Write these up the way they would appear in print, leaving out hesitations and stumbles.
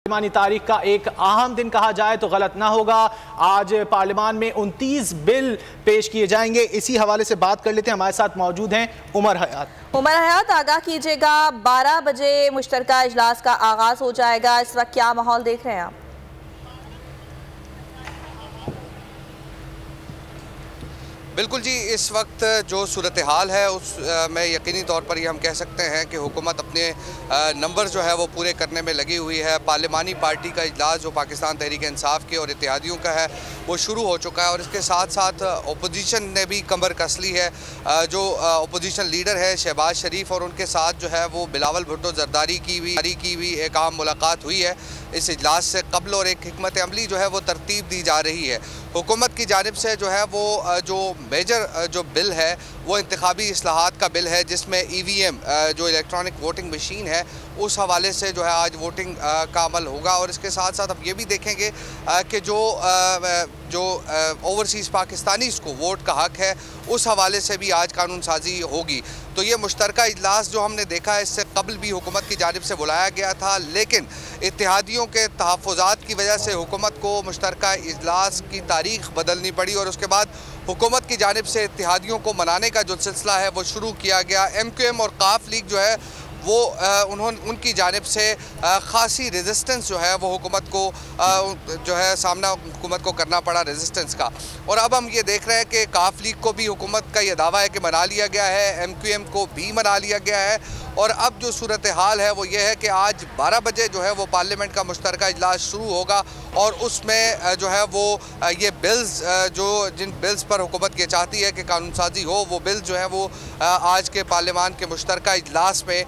पार्लिमानी तारीख का एक अहम दिन कहा जाए तो गलत ना होगा। आज पार्लियामान में 29 बिल पेश किए जाएंगे। इसी हवाले से बात कर लेते हैं। हमारे साथ मौजूद हैं उमर हयात। आगाह कीजिएगा, 12 बजे मुश्तरका इजलास का आगाज हो जाएगा। इस वक्त क्या माहौल देख रहे हैं आप? बिल्कुल जी, इस वक्त जो सूरत हाल है उस में यकीनी तौर पर ये हम कह सकते हैं कि हुकूमत अपने नंबर जो है वो पूरे करने में लगी हुई है। पार्लिमानी पार्टी का इजलास जो पाकिस्तान तहरीक इंसाफ के और इत्तेहादियों का है वो शुरू हो चुका है और इसके साथ साथ अपोजिशन ने भी कमर कस ली है। जो अपोजिशन लीडर है शहबाज शरीफ और उनके साथ जो है वो बिलावल भुट्टो जरदारी की भी एक आम मुलाकात हुई है इस इजलास से कबल और एक हिकमत अमली जो है वो तरतीब दी जा रही है। हुकूमत की जानिब से जो है वो जो मेजर जो बिल है वो इंतखाबी इस्लाहात का बिल है, जिसमें EVM जो इलेक्ट्रॉनिक वोटिंग मशीन है उस हवाले से जो है आज वोटिंग का अमल होगा। और इसके साथ साथ हम ये भी देखेंगे कि जो ओवरसीज़ पाकिस्तानीज़ को वोट का हक है उस हवाले से भी आज कानून साजी होगी। तो ये मुश्तरका इजलास जो हमने देखा है इससे कबल भी हुकूमत की जानिब से बुलाया गया था, लेकिन इत्तेहादियों के तहफ़्फ़ुज़ात की वजह से हुकूमत को मुश्तरका इजलास की तारीख बदलनी पड़ी और उसके बाद हुकूमत की जानिब से इत्तेहादियों को मनाने का जो सिलसिला है वो शुरू किया गया। MQM और काफ लीग जो है वो उनकी जानिब से ख़ासी रेजिस्टेंस जो है वो हुकूमत को जो है सामना हुकूमत को करना पड़ा रेजिस्टेंस का। और अब हम ये देख रहे हैं कि काफ लीग को भी हुकूमत का ये दावा है कि मना लिया गया है, MQM को भी मना लिया गया है। और अब जो सूरत हाल है वो ये है कि आज 12 बजे जो है वो पार्लियामेंट का मुश्तरका इजलास शुरू होगा और उसमें जो है वो ये बिल्स जिन बिल्स पर हुकूमत ये चाहती है कि कानून साजी हो वो बिल जो है वो आज के पार्लियामान के मुश्तरका इजलास में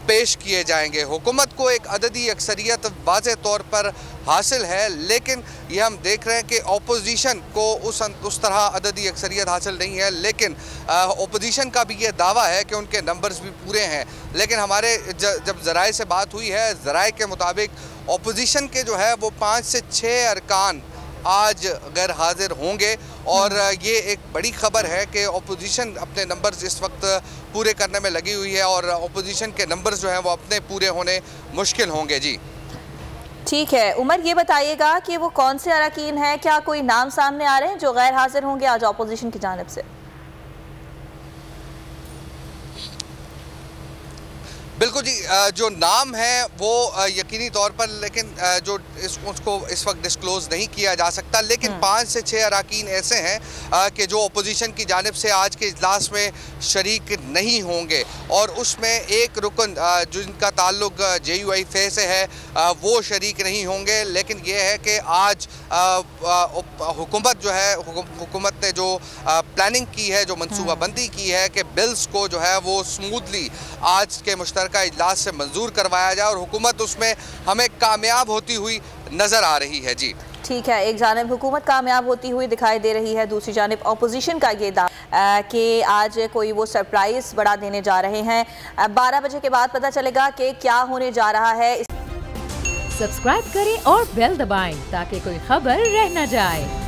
पेश किए जाएंगे। हुकूमत को एक अददी अक्सरियत वाज़ेह तौर पर हासिल है, लेकिन ये हम देख रहे हैं कि अपोजिशन को उस तरह अददी अक्सरियत हासिल नहीं है। लेकिन अपोजिशन का भी ये दावा है कि उनके नंबर्स भी पूरे हैं, लेकिन हमारे जब ज़राए से बात हुई है, ज़राए के मुताबिक अपोजिशन के जो है वो 5 से 6 अरकान आज गैर हाजिर होंगे। और ये एक बड़ी ख़बर है कि अपोजिशन अपने नंबर्स इस वक्त पूरे करने में लगी हुई है और अपोजिशन के नंबर्स जो हैं वो अपने पूरे होने मुश्किल होंगे। जी ठीक है उमर, ये बताइएगा कि वो कौन से अरकान हैं, क्या कोई नाम सामने आ रहे हैं जो गैर हाजिर होंगे आज अपोजिशन की जानिब से? बिल्कुल जी, जो नाम है वो यकीनी तौर पर लेकिन जो उसको इस वक्त डिस्क्लोज़ नहीं किया जा सकता, लेकिन 5 से 6 अरकान ऐसे हैं कि जो अपोजिशन की जानिब से आज के इजलास में शरीक नहीं होंगे और उसमें एक रुकन जिनका ताल्लुक JUIF से है वो शरीक नहीं होंगे। लेकिन ये है कि आज हुकूमत जो है हुकूमत ने जो प्लानिंग की है, जो मनसूबाबंदी की है कि बिल्स को जो है वो स्मूथली आज के मुश्तरका इजलास से मंजूर करवाया जाए और हुकूमत उसमें हमें कामयाब होती हुई नज़र आ रही है। जी ठीक है, एक जानिब हुकूमत कामयाब होती हुई दिखाई दे रही है, दूसरी जानिब अपोजिशन का ये दावा कि आज कोई वो सरप्राइज़ बड़ा देने जा रहे हैं। 12 बजे के बाद पता चलेगा कि क्या होने जा रहा है। सब्सक्राइब करें और बेल दबाएं ताकि कोई खबर रह न जाए।